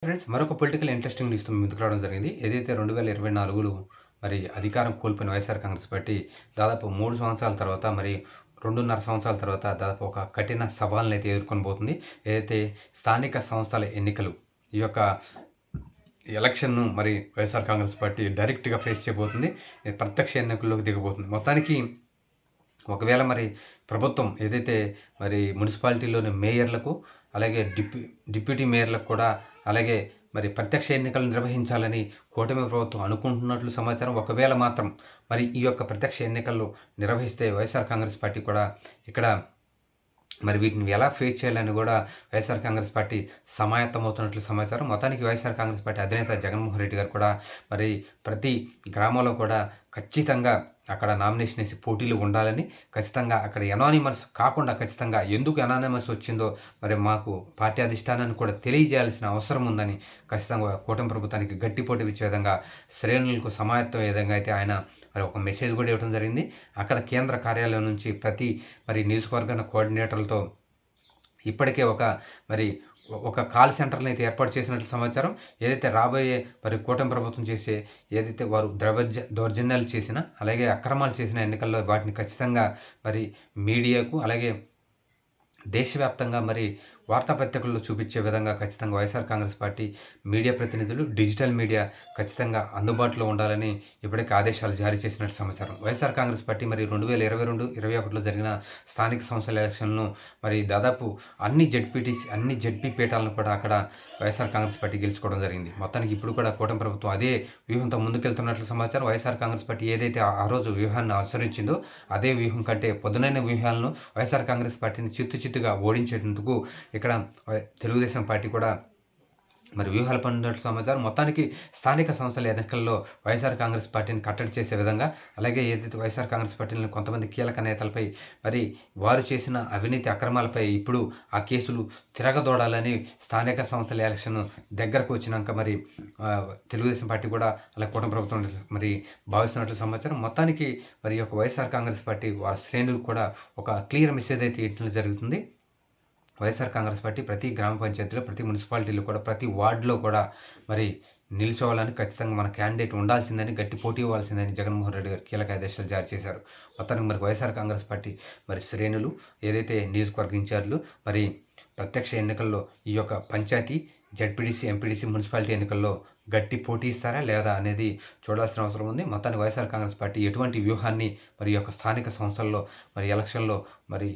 Friends మరొక political interesting న్యూస్‌తో మీ ముందుకు రావడం జరిగింది. ఏదైతే 2024లో మరి అధికారం కోల్పోయిన వైఎస్ఆర్ కాంగ్రెస్ పార్టీ దాదాపు 3 సంవత్సరాల తర్వాత మరి 2.5 సంవత్సరాల తర్వాత దాదాపు ఒక కఠిన సవాల్నైతే ఎదుర్కొనబోతుంది. ఏదైతే స్థానిక సంస్థల ఎన్నికలు ఈ యొక్క ఎలక్షన్‌ను మరి వైఎస్ఆర్ కాంగ్రెస్ పార్టీ డైరెక్ట్‌గా ఫేస్ చేయబోతుంది. ప్రత్యక్ష ఎన్నికల్లోకి దిగబోతుంది. మొత్తానికి ఒకవేళ మరి ప్రభుత్వం ఏదైతే మరి మున్సిపాలిటీలోని మేయర్లకు, అలాగే డిప్యూటీ మేయర్లకు కూడా, అలాగే మరి ప్రత్యక్ష ఎన్నికలు నిర్వహించాలని కూటమి ప్రభుత్వం అనుకుంటున్నట్లు సమాచారం. ఒకవేళ మాత్రం మరి ఈ యొక్క ప్రత్యక్ష ఎన్నికలు నిర్వహిస్తే వైఎస్ఆర్ కాంగ్రెస్ పార్టీ కూడా ఇక్కడ మరి వీటిని ఎలా ఫేస్ చేయాలని కూడా వైఎస్ఆర్ కాంగ్రెస్ పార్టీ సమాయత్తమవుతున్నట్లు సమాచారం. మొత్తానికి వైఎస్ఆర్ కాంగ్రెస్ పార్టీ అధినేత జగన్మోహన్ రెడ్డి గారు కూడా మరి ప్రతి గ్రామంలో కూడా ఖచ్చితంగా అక్కడ నామినేషన్ వేసి పోటీలు ఉండాలని, ఖచ్చితంగా అక్కడ ఎనానిమస్ కాకుండా ఖచ్చితంగా ఎందుకు ఎనానిమస్ వచ్చిందో మరి మాకు పార్టీ అధిష్టానాన్ని కూడా తెలియజేయాల్సిన అవసరం ఉందని ఖచ్చితంగా కూటమి ప్రభుత్వానికి గట్టి పోటీ ఇచ్చే విధంగా శ్రేణులకు సమాయత్తం విధంగా అయితే ఆయన మరి ఒక మెసేజ్ కూడా ఇవ్వడం జరిగింది. అక్కడ కేంద్ర కార్యాలయం నుంచి ప్రతి మరి నియోజకవర్గ కోఆర్డినేటర్లతో ఇప్పటికే ఒక కాల్ సెంటర్ని అయితే ఏర్పాటు చేసినట్లు సమాచారం. ఏదైతే రాబోయే మరి కూటమి ప్రభుత్వం చేసే ఏదైతే వారు దౌర్జన్యాలు చేసినా, అలాగే అక్రమాలు చేసిన ఎన్నికల్లో వాటిని ఖచ్చితంగా మరి మీడియాకు, అలాగే దేశవ్యాప్తంగా మరి వార్తాపత్రికల్లో చూపించే విధంగా ఖచ్చితంగా వైఎస్ఆర్ కాంగ్రెస్ పార్టీ మీడియా ప్రతినిధులు, డిజిటల్ మీడియా ఖచ్చితంగా అందుబాటులో ఉండాలని ఇప్పటికే ఆదేశాలు జారీ చేసినట్టు సమాచారం. వైఎస్ఆర్ కాంగ్రెస్ పార్టీ మరి 2022, 2021లో జరిగిన స్థానిక సంస్థల ఎలక్షన్లను మరి దాదాపు అన్ని జడ్పీ పీఠాలను కూడా అక్కడ వైఎస్ఆర్ కాంగ్రెస్ పార్టీ గెలుచుకోవడం జరిగింది. మొత్తానికి ఇప్పుడు కూడా కూటమి ప్రభుత్వం అదే వ్యూహంతో ముందుకెళ్తున్నట్లు సమాచారం. వైఎస్ఆర్ కాంగ్రెస్ పార్టీ ఏదైతే ఆ రోజు వ్యూహాన్ని అనుసరించిందో అదే వ్యూహం కంటే పదునైన వ్యూహాలను వైఎస్ఆర్ కాంగ్రెస్ పార్టీని చిత్తుగా ఓడించేందుకు ఇక్కడ తెలుగుదేశం పార్టీ కూడా మరి వ్యూహాలు పడినట్లు సమాచారం. మొత్తానికి స్థానిక సంస్థల ఎన్నికల్లో వైఎస్ఆర్ కాంగ్రెస్ పార్టీని కట్టడి చేసే విధంగా, అలాగే ఏదైతే వైఎస్ఆర్ కాంగ్రెస్ పార్టీలోని కొంతమంది కీలక నేతలపై మరి వారు చేసిన అవినీతి అక్రమాలపై ఇప్పుడు ఆ కేసులు తిరగదోడాలని స్థానిక సంస్థల ఎలక్షన్ దగ్గరకు వచ్చినాక మరి తెలుగుదేశం పార్టీ కూడా అలా కూటమి ప్రభుత్వం మరి భావిస్తున్నట్లు సమాచారం. మొత్తానికి మరి యొక్క వైఎస్ఆర్ కాంగ్రెస్ పార్టీ వారి శ్రేణులు కూడా ఒక క్లియర్ మెసేజ్ అయితే ఇవ్వడం జరుగుతుంది. వైఎస్ఆర్ కాంగ్రెస్ పార్టీ ప్రతి గ్రామ పంచాయతీలో, ప్రతి మున్సిపాలిటీలో కూడా, ప్రతి వార్డులో కూడా మరి నిల్చోవాలని, ఖచ్చితంగా మన క్యాండిడేట్ ఉండాల్సిందని, గట్టి పోటీ ఇవ్వాల్సిందని జగన్మోహన్ రెడ్డి గారు కీలక ఆదేశాలు జారీ చేశారు. మొత్తానికి మరి వైఎస్ఆర్ కాంగ్రెస్ పార్టీ మరి శ్రేణులు ఏదైతే నియోజకవర్గ ఇన్ఛార్జీలు మరి ప్రత్యక్ష ఎన్నికల్లో ఈ యొక్క పంచాయతీ, జడ్పీటీసీ, ఎంపీటీసీ, మున్సిపాలిటీ ఎన్నికల్లో గట్టి పోటీ ఇస్తారా లేదా అనేది చూడాల్సిన అవసరం ఉంది. మొత్తానికి వైఎస్ఆర్ కాంగ్రెస్ పార్టీ ఎటువంటి వ్యూహాన్ని మరి యొక్క స్థానిక సంస్థల్లో మరి ఎలక్షన్లో మరి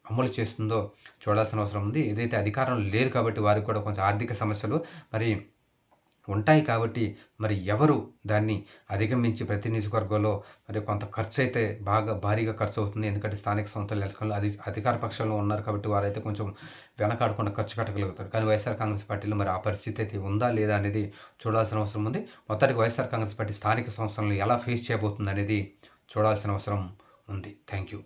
అమలు చేస్తుందో చూడాల్సిన అవసరం ఉంది. ఏదైతే అధికారంలో లేరు కాబట్టి వారికి కూడా కొంచెం ఆర్థిక సమస్యలు మరి ఉంటాయి కాబట్టి మరి ఎవరు దాన్ని అధిగమించి ప్రతి నియోజకవర్గంలో మరి కొంత ఖర్చు అయితే భారీగా ఖర్చు అవుతుంది. ఎందుకంటే స్థానిక సంస్థల ఎన్నికల్లో అధికార పక్షంలో ఉన్నారు కాబట్టి వారైతే కొంచెం వెనకాడకుండా ఖర్చు పెట్టగలుగుతారు. కానీ వైఎస్ఆర్ కాంగ్రెస్ పార్టీలో మరి ఆ పరిస్థితి అయితే ఉందా లేదా అనేది చూడాల్సిన అవసరం ఉంది. మొత్తానికి వైఎస్ఆర్ కాంగ్రెస్ పార్టీ స్థానిక సంస్థలను ఎలా ఫేస్ చేయబోతుంది అనేది చూడాల్సిన అవసరం ఉంది. Thank you.